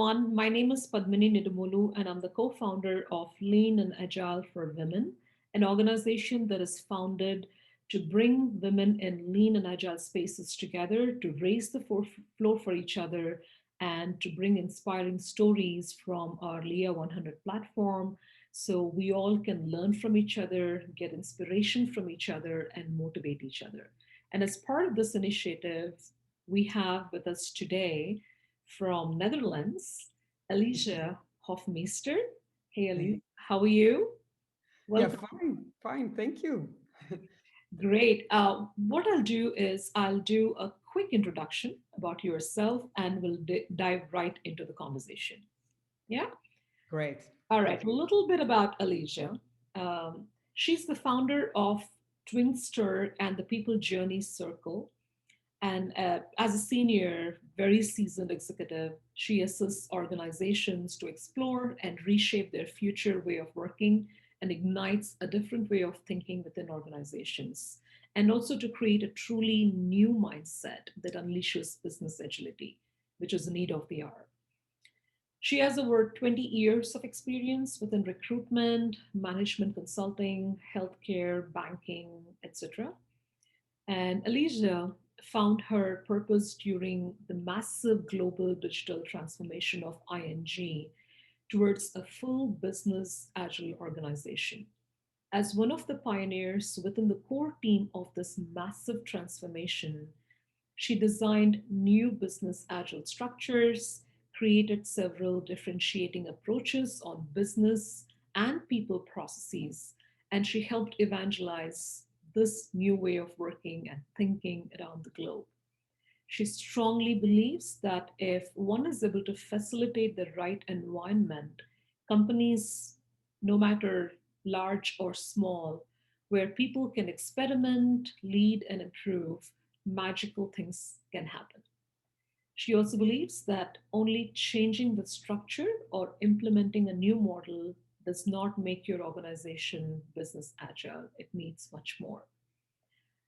everyone. My name is Padmini Nidumolu, and I'm the co founder of Lean and Agile for Women, an organization that is founded to bring women in lean and agile spaces together to raise the floor for each other and to bring inspiring stories from our LIA100 platform so we all can learn from each other, get inspiration from each other, and motivate each other. And as part of this initiative, we have with us today from Netherlands, Alize Hofmeester. Hey, Alize, Hey. how are you? Yeah, Welcome. fine, thank you. Great. What I'll do is I'll do a quick introduction about yourself and we'll dive right into the conversation. Yeah? Great, All right. great. A little bit about Alize. She's the founder of TwinXter and the People Journey Circle. And as a senior, very seasoned executive, she assists organizations to explore and reshape their future way of working and ignites a different way of thinking within organizations. And also to create a truly new mindset that unleashes business agility, which is the need of the hour. She has over 20 years of experience within recruitment, management consulting, healthcare, banking, etc. And Alicia found her purpose during the massive global digital transformation of ING towards a full business agile organization. As one of the pioneers within the core team of this massive transformation, she designed new business agile structures, created several differentiating approaches on business and people processes, and she helped evangelize this new way of working and thinking around the globe. She strongly believes that if one is able to facilitate the right environment, companies, no matter large or small, where people can experiment, lead, and improve, magical things can happen. She also believes that only changing the structure or implementing a new model does not make your organization business agile. It needs much more.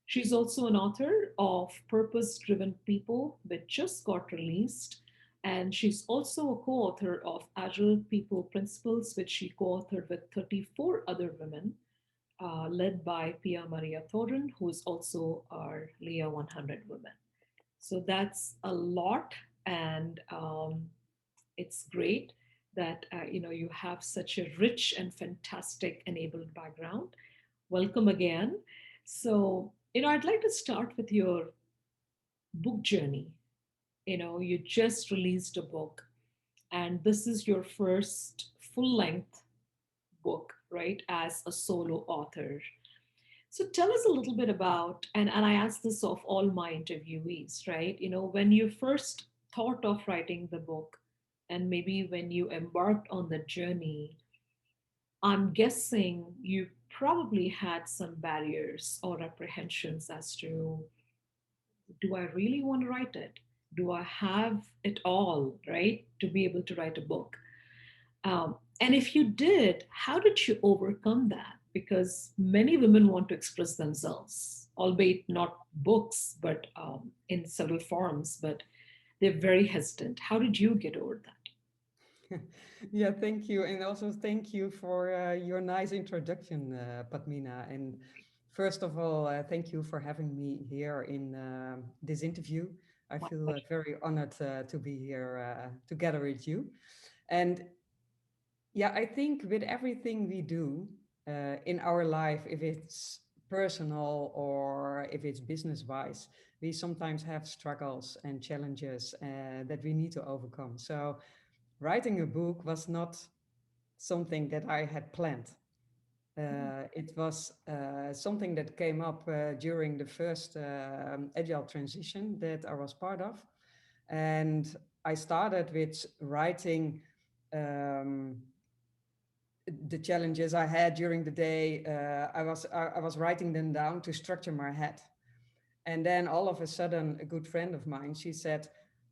She's also an author of Purpose Driven People, which just got released. And she's also a co author of Agile People Principles, which she co authored with 34 other women, led by Pia Maria Thorin, who is also our LIA100 women. So that's a lot. And it's great that you have such a rich and fantastic enabled background. Welcome again. So, I'd like to start with your book journey. You just released a book, and this is your first full length book, right, as a solo author. So, tell us a little bit about, and I ask this of all my interviewees, right? When you first thought of writing the book, and maybe when you embarked on the journey, I'm guessing you probably had some barriers or apprehensions as to, do I really want to write it? Do I have it all, right, to be able to write a book? And if you did, how did you overcome that? Because many women want to express themselves, albeit not books, but in several forms, but they're very hesitant. How did you get over that? Yeah, thank you. And also thank you for your nice introduction, Padmina. And first of all, thank you for having me here in this interview. I My feel pleasure. very honored to be here together with you. And yeah, I think with everything we do in our life, if it's personal or if it's business wise, we sometimes have struggles and challenges that we need to overcome. So, writing a book was not something that I had planned. It was something that came up during the first agile transition that I was part of. And I started with writing. Um, the challenges I had during the day, I was writing them down to structure my head. And then all of a sudden, a good friend of mine, she said,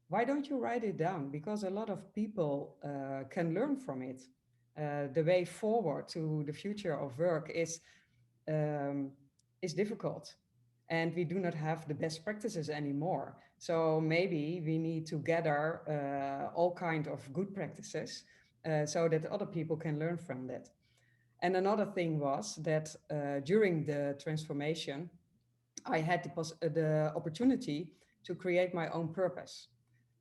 "Why don't you write it down? Because a lot of people can learn from it. The way forward to the future of work um, is difficult, and we do not have the best practices anymore. So maybe we need to gather all kind of good practices so that other people can learn from that. And another thing was that during the transformation, I had the opportunity to create my own purpose.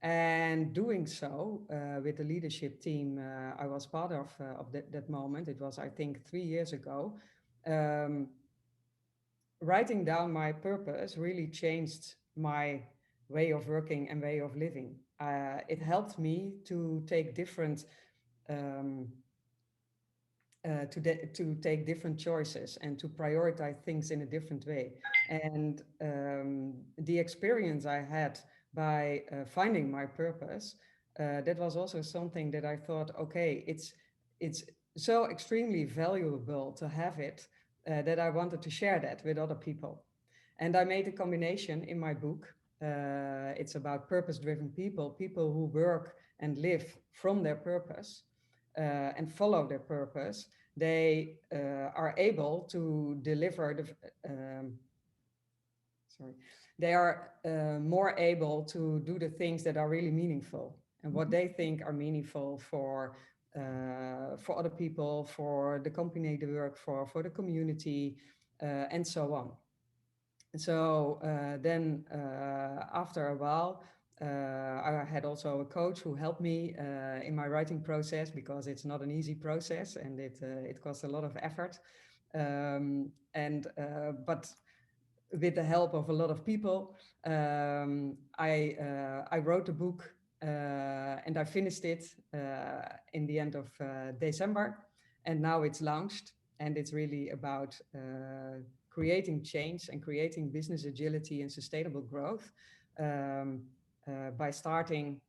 And doing so with the leadership team I was part of that moment, it was, I think, 3 years ago, um, writing down my purpose really changed my way of working and way of living. It helped me to take different um, to take different choices and to prioritize things in a different way. And the experience I had by finding my purpose, that was also something that I thought, okay, it's so extremely valuable to have it that I wanted to share that with other people. And I made a combination in my book. It's about purpose-driven people, people who work and live from their purpose and follow their purpose. They are able to deliver sorry, they are more able to do the things that are really meaningful and what they think are meaningful for other people, for the company they work for the community, and so on. So then after a while, I had also a coach who helped me in my writing process, because it's not an easy process and it costs a lot of effort. But with the help of a lot of people, I wrote a book and I finished it in the end of December, and now it's launched, and it's really about creating change and creating business agility and sustainable growth um, by starting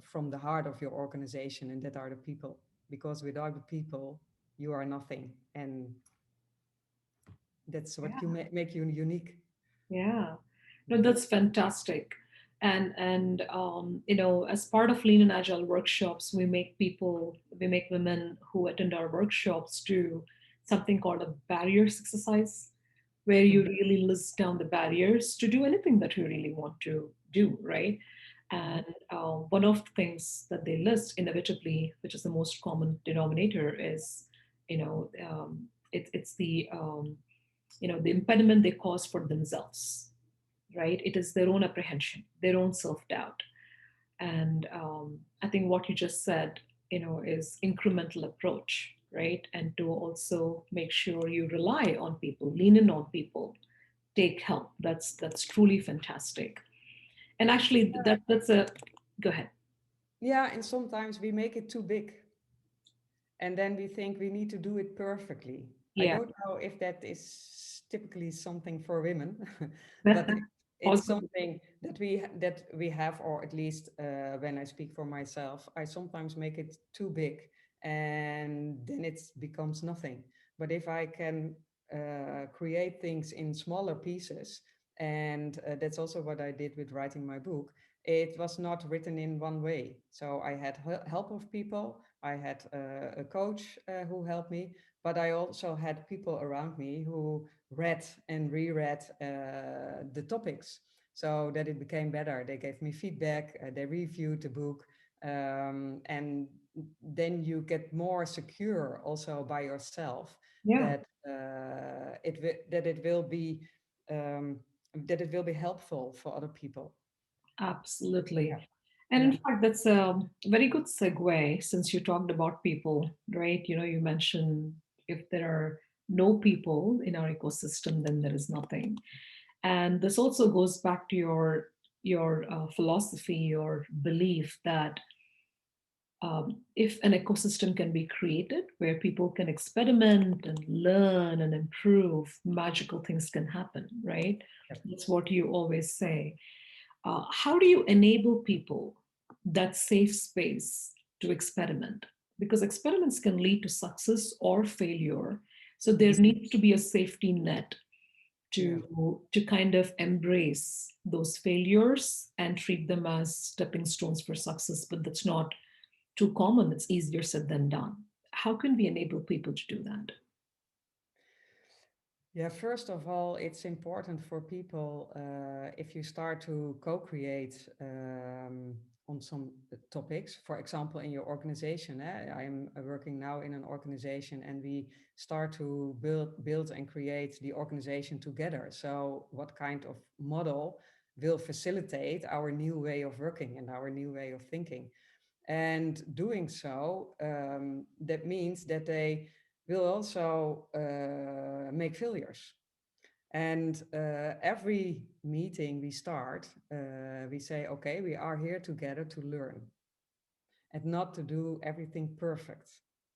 from the heart of your organization, and that are the people. Because without the people, you are nothing, and that's what Yeah. make you unique. Yeah. No, Yeah. that's fantastic. And as part of Lean and Agile workshops, we make women who attend our workshops do something called a barriers exercise, where you Mhm. really list down the barriers to do anything that you really want to do, right? Mhm. And one of the things that they list inevitably, which is the most common denominator, is, it's the impediment they cause for themselves, right? It is their own apprehension, their own self-doubt. And I think what you just said, is incremental approach, right? And to also make sure you rely on people, lean in on people, take help. That's truly fantastic. And actually, that's a go ahead. Yeah, and sometimes we make it too big, and then we think we need to do it perfectly. I Yeah. don't know if that is typically something for women, but it's Possibly. something that we have, or at least when I speak for myself, I sometimes make it too big, and then it becomes nothing. But if I can create things in smaller pieces, and that's also what I did with writing my book. It was not written in one way, so I had help of people. I had a coach who helped me, but I also had people around me who read and reread the topics so that it became better. They gave me feedback, they reviewed the book, and then you get more secure also by yourself Yeah, that that it will be um, that it will be helpful for other people. absolutely. Yeah, And in yeah. fact, that's a very good segue, since you talked about people, right? You mentioned if there are no people in our ecosystem, then there is nothing. And this also goes back to your philosophy, your belief that if an ecosystem can be created where people can experiment and learn and improve, magical things can happen, right? That's what you always say. How do you enable people that safe space to experiment? Because experiments can lead to success or failure. So there Mhm. needs to be a safety net Yeah. to kind of embrace those failures and treat them as stepping stones for success. But that's not too common. It's easier said than done. How can we enable people to do that? Yeah, first of all, it's important for people if you start to co-create on some topics. For example, in your organization, I'm working now in an organization, and we start to build and create the organization together. So, what kind of model will facilitate our new way of working and our new way of thinking? And doing so, that means that they will also make failures. And every meeting we start, we say, okay, we are here together to learn and not to do everything perfect.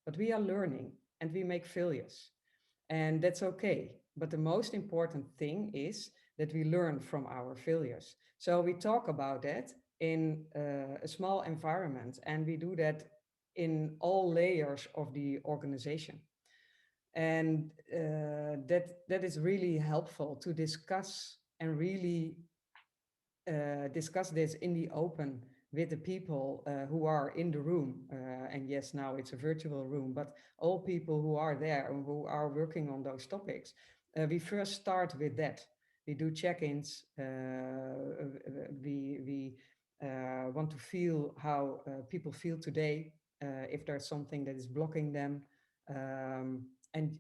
But we are learning and we make failures. And that's okay. But the most important thing is that we learn from our failures. So we talk about that in a small environment, and we do that in all layers of the organization. And that is really helpful to discuss and really discuss this in the open with the people who are in the room. And yes, now it's a virtual room, but all people who are there and who are working on those topics, we first start with that. We do check-ins. We want to feel how people feel today, if there's something that is blocking them.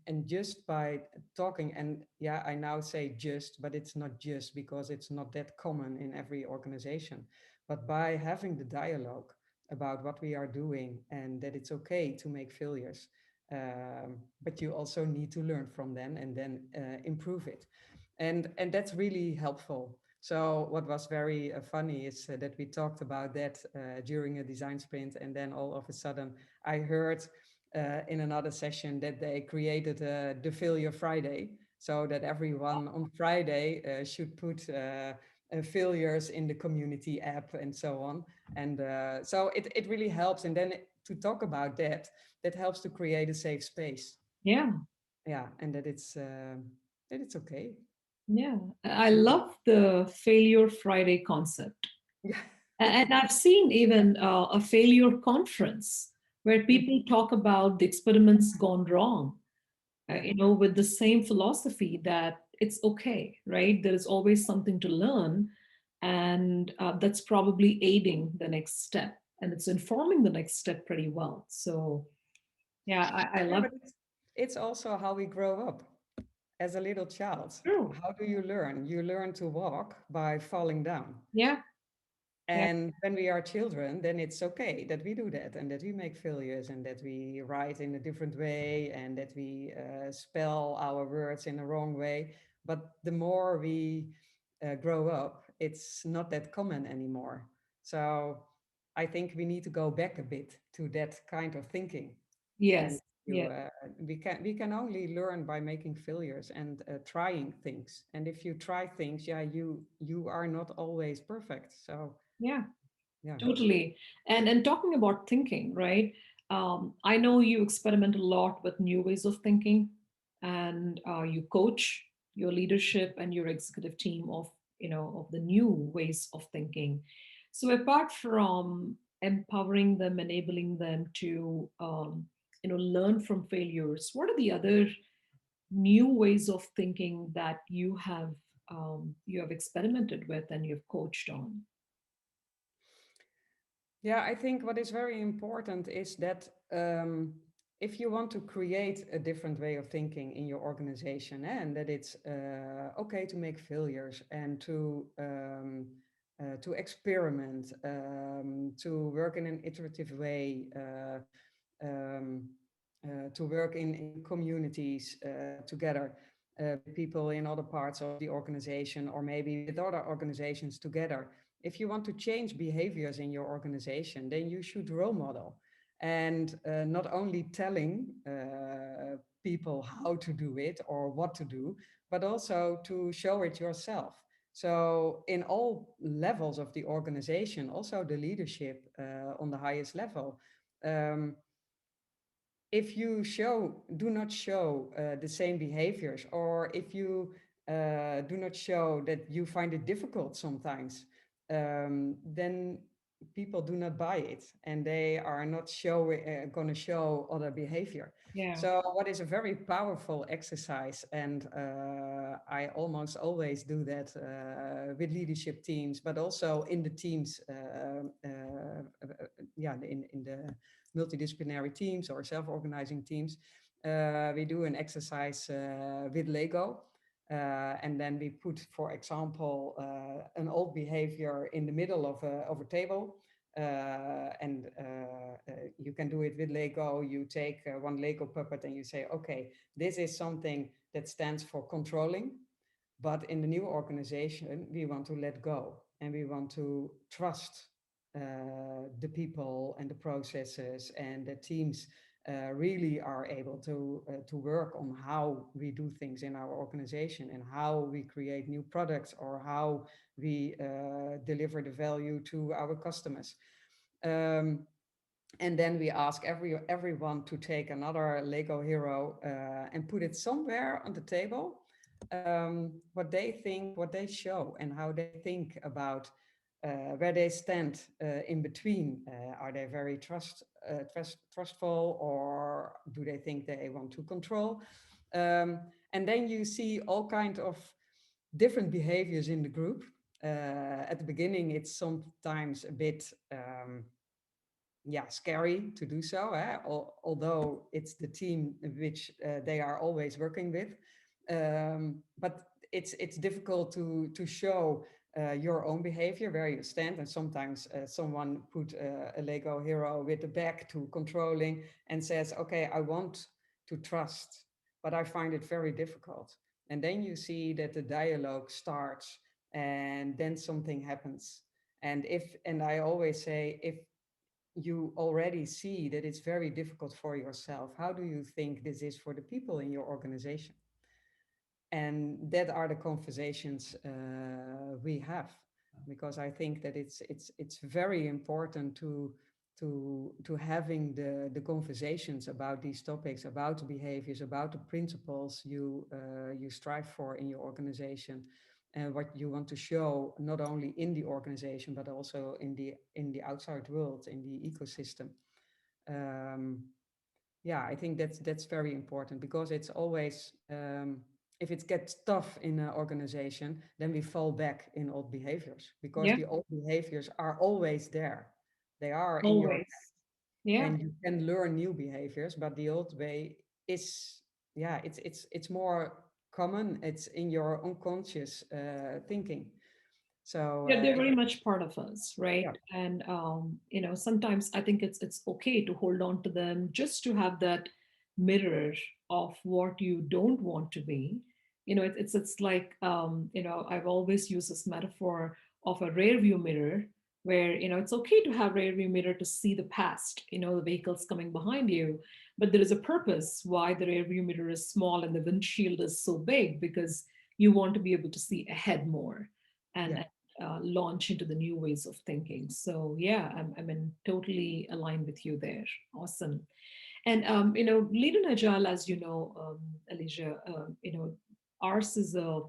And just by talking, and yeah, I now say just, but it's not just because it's not that common in every organization, but by having the dialogue about what we are doing and that it's okay to make failures, but you also need to learn from them and then improve it. And that's really helpful. So what was very funny is that we talked about that during a design sprint, and then all of a sudden I heard in another session that they created the Failure Friday, so that everyone on Friday should put failures in the community app and so on. And so it really helps. And then to talk about that, that helps to create a safe space. Yeah. Yeah, and that it's okay. Yeah. I Yeah. love the failure Friday concept. Yeah. And I've seen even a failure conference where people talk about the experiments gone wrong, Yeah. with the same philosophy that it's okay, right? There is always something to learn, and that's probably aiding the next step, and it's informing the next step pretty well. So, yeah, I Yeah, love but it's also how we grow up as a little child. true. How do you learn? You learn to walk by falling down. Yeah, yeah, And when we are children, then it's okay that we do that and that we make failures and that we write in a different way and that we spell our words in the wrong way. But the more we grow up, it's not that common anymore. So I think we need to go back a bit to that kind of thinking. And yes, you, yes, we can only learn by making failures and trying things. And if you try things, yeah, you are not always perfect. So yeah. yeah. Totally. And talking about thinking, right? I know you experiment a lot with new ways of thinking, and you coach your leadership and your executive team of the new ways of thinking. So apart from empowering them, enabling them to learn from failures, what are the other new ways of thinking that you have experimented with and you've coached on? Yeah, I think what is very important is that if you want to create a different way of thinking in your organization, and that it's okay to make failures and to experiment, to work in an iterative way, um, to work in communities together with people in other parts of the organization or maybe with other organizations together. If you want to change behaviors in your organization, then you should role model and not only telling people how to do it or what to do, but also to show it yourself. So, in all levels of the organization, also the leadership on the highest level, um, if you do not show the same behaviors, or if you do not show that you find it difficult sometimes, then people do not buy it, and they are not going to show other behavior. Yeah. So what is a very powerful exercise, and I almost always do that with leadership teams, but also in the teams, yeah, in the multidisciplinary teams or self-organizing teams. We do an exercise with Lego. And then we put, for example, an old behavior in the middle of a table. And you can do it with Lego. You take one Lego puppet and you say, okay, this is something that stands for controlling. But in the new organization, we want to let go and we want to trust the people and the processes and the teams really are able to work on how we do things in our organization and how we create new products or how we deliver the value to our customers. Um, and then we ask everyone to take another Lego hero and put it somewhere on the table, what they think, what they show, and how they think about where they stand in between. Are they very trustful, or do they think they want to control? And then you see all kinds of different behaviors in the group. At the beginning, it's sometimes a bit yeah, scary to do so, although it's the team which they are always working with. But it's difficult to show your own behavior, where you stand, and sometimes someone put a Lego hero with the back to controlling and says, okay, I want to trust, but I find it very difficult. And then you see that the dialogue starts and then something happens. And I always say, if you already see that it's very difficult for yourself, how do you think this is for the people in your organization? And that are the conversations we have, because I think that it's very important to having the conversations about these topics, about the behaviors, about the principles you strive for in your organization, and what you want to show not only in the organization but also in the outside world, in the ecosystem. um, yeah, I think that's very important, because it's always if it gets tough in an organization, then we fall back in old behaviors, because Yeah. the old behaviors are always there. They are in your, Always. Yeah. and you can learn new behaviors, but the old way is, yeah, it's more common. It's in your unconscious thinking. So Yeah, they're very much part of us, yeah. right? And sometimes I think it's okay to hold on to them, just to have that mirror of what you don't want to be. It's like I've always used this metaphor of a rear view mirror, where it's okay to have rear view mirror to see the past, the vehicles coming behind you, but there is a purpose why the rear view mirror is small and the windshield is so big, because you want to be able to see ahead more. Yeah. And launch into the new ways of thinking. So yeah, I'm totally aligned with you there. Awesome. And Lean and Agile, as you know, Alicia, ours is a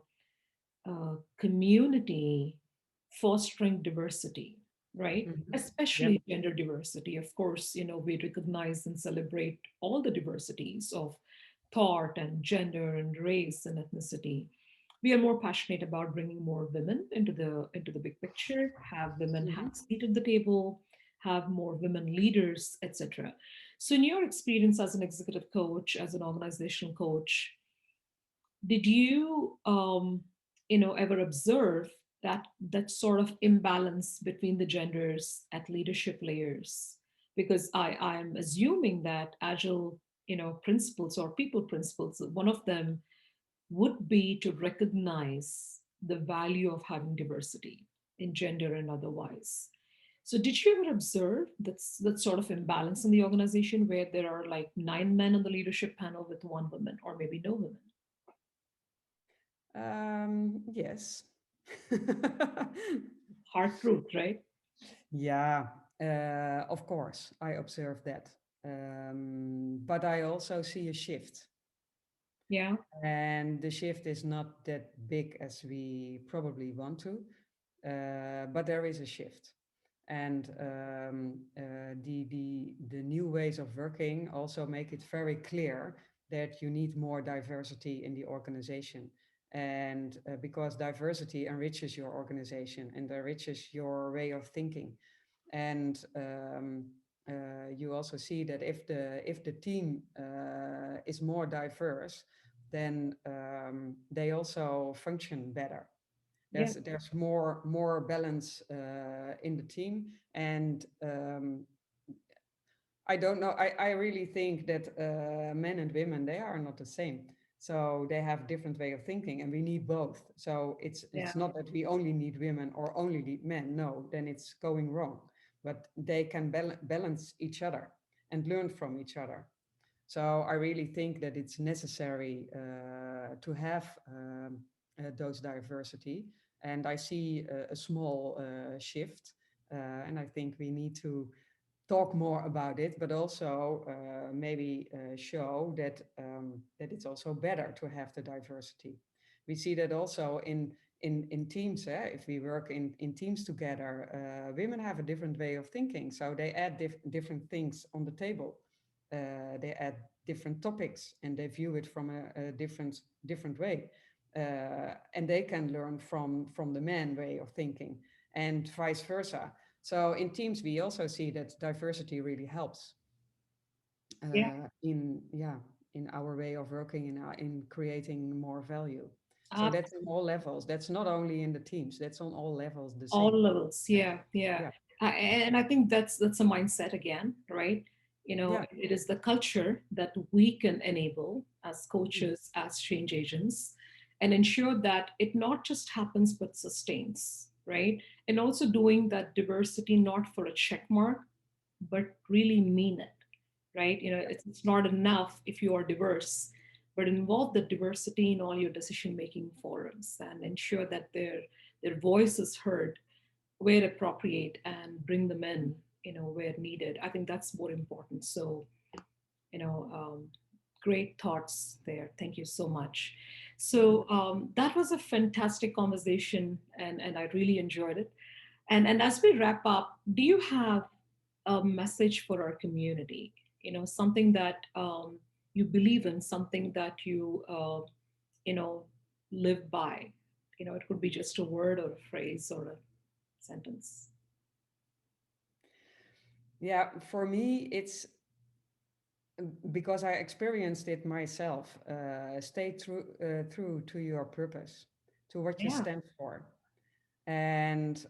community fostering diversity, right? Mhm. Yeah. Especially gender diversity. Of course, we recognize and celebrate all the diversities of thought and gender and race and ethnicity. We are more passionate about bringing more women into the big picture, have women have Mhm. a seat at the table, have more women leaders, etc. So in your experience as an executive coach, as an organizational coach, did you ever observe that sort of imbalance between the genders at leadership layers? Because I'm assuming that agile principles or people principles, one of them would be to recognize the value of having diversity in gender and otherwise. So did you ever observe that sort of imbalance in the organization, where there are like 9 men on the leadership panel with one woman or maybe no women? Yes. Hard truth, right? Yeah, of course, I observe that. But I also see a shift. Yeah. And the shift is not that big as we probably want to, but there is a shift. And the new ways of working also make it very clear that you need more diversity in the organization. And because diversity enriches your organization and enriches your way of thinking. And you also see that if the team is more diverse, then they also function better. Yeah. There's more balance in the team, and I don't know. I really think that men and women, they are not the same. So they have different way of thinking, and we need both. So Yeah. it's not that we only need women or only need men. No, then it's going wrong. But they can balance each other and learn from each other. So I really think that it's necessary to have those diversity. And I see a small shift, and I think we need to talk more about it, but also maybe show that that it's also better to have the diversity. We see that also in teams. If we work in teams together, women have a different way of thinking, so they add different things on the table. They add different topics, and they view it from a different way, and they can learn from the man way of thinking, and vice versa. So in teams, we also see that diversity really helps Yeah. in in our way of working in creating more value. So Uh, that's on all levels. That's not only in the teams. That's on all levels the all same. levels. Yeah. Yeah. Yeah, And I think that's a mindset again, right? yeah, It is the culture that we can enable as mm, coaches, as change agents, and ensure that it not just happens but sustains, right? And also doing that diversity not for a check mark, but really mean it, right? It's not enough if you are diverse, but involve the diversity in all your decision making forums and ensure that their voice is heard where appropriate and bring them in, where needed. I think that's more important. So, you know, um, great thoughts there. Thank you so much. mm. So that was a fantastic conversation, and I really enjoyed it. And as we wrap up, do you have a message for our community? Something that you believe in, something that you know, live by. It could be just a word or a phrase or a sentence. Yeah. For me, it's because I experienced it myself. Stay true to your purpose, to what you Yeah. stand for. And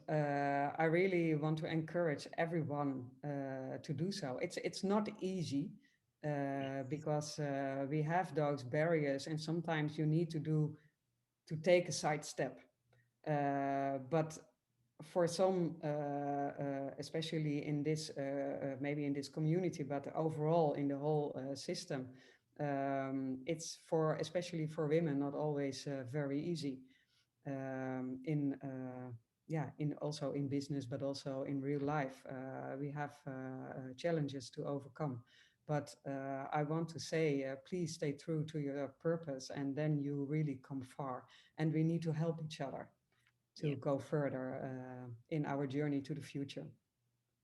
I really want to encourage everyone to do so. It's not easy because we have those barriers, and sometimes you need to take a side step. But for some, especially in this, maybe in this community, but overall in the whole system, it's for especially for women not always very easy in in also in business, but also in real life. We have challenges to overcome. But I want to say, please stay true to your purpose, and then you really come far. And we need to help each other Yeah. to go further in our journey to the future.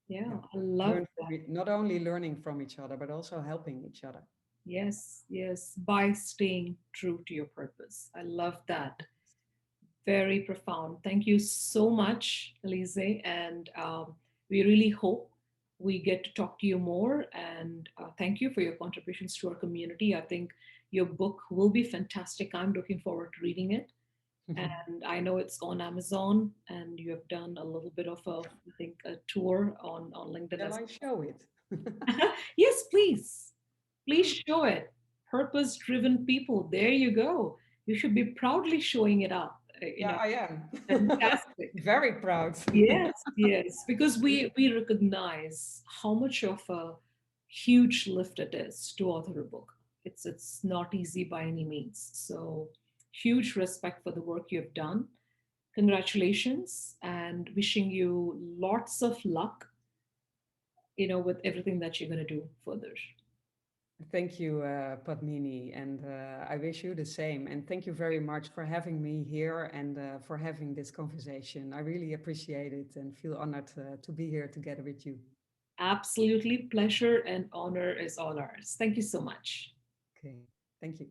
Yeah. Yeah, I love learn from that. not only learning from each other, but also helping each other. Yes. Yes. By staying true to your purpose. I love that. Very profound. Thank you so much, Alize. And we really hope we get to talk to you more. And thank you for your contributions to our community. I think your book will be fantastic. I'm looking forward to reading it. And I know it's on Amazon, and you have done a little bit of I think, a tour on LinkedIn Shall as I show it? well. Yes, please. Please show it. Purpose driven people. There you go. You should be proudly showing it up. Yeah, I am. Fantastic. Very proud. Yes, yes, because we recognize how much of a huge lift it is to author a book. It's not easy by any means. So huge respect for the work you have done. Congratulations, and wishing you lots of luck, with everything that you're going to do further. Thank you, Padmini, and I wish you the same. And thank you very much for having me here and for having this conversation. I really appreciate it and feel honored to be here together with you. Absolutely, pleasure and honor is all ours. Thank you so much. Okay, thank you.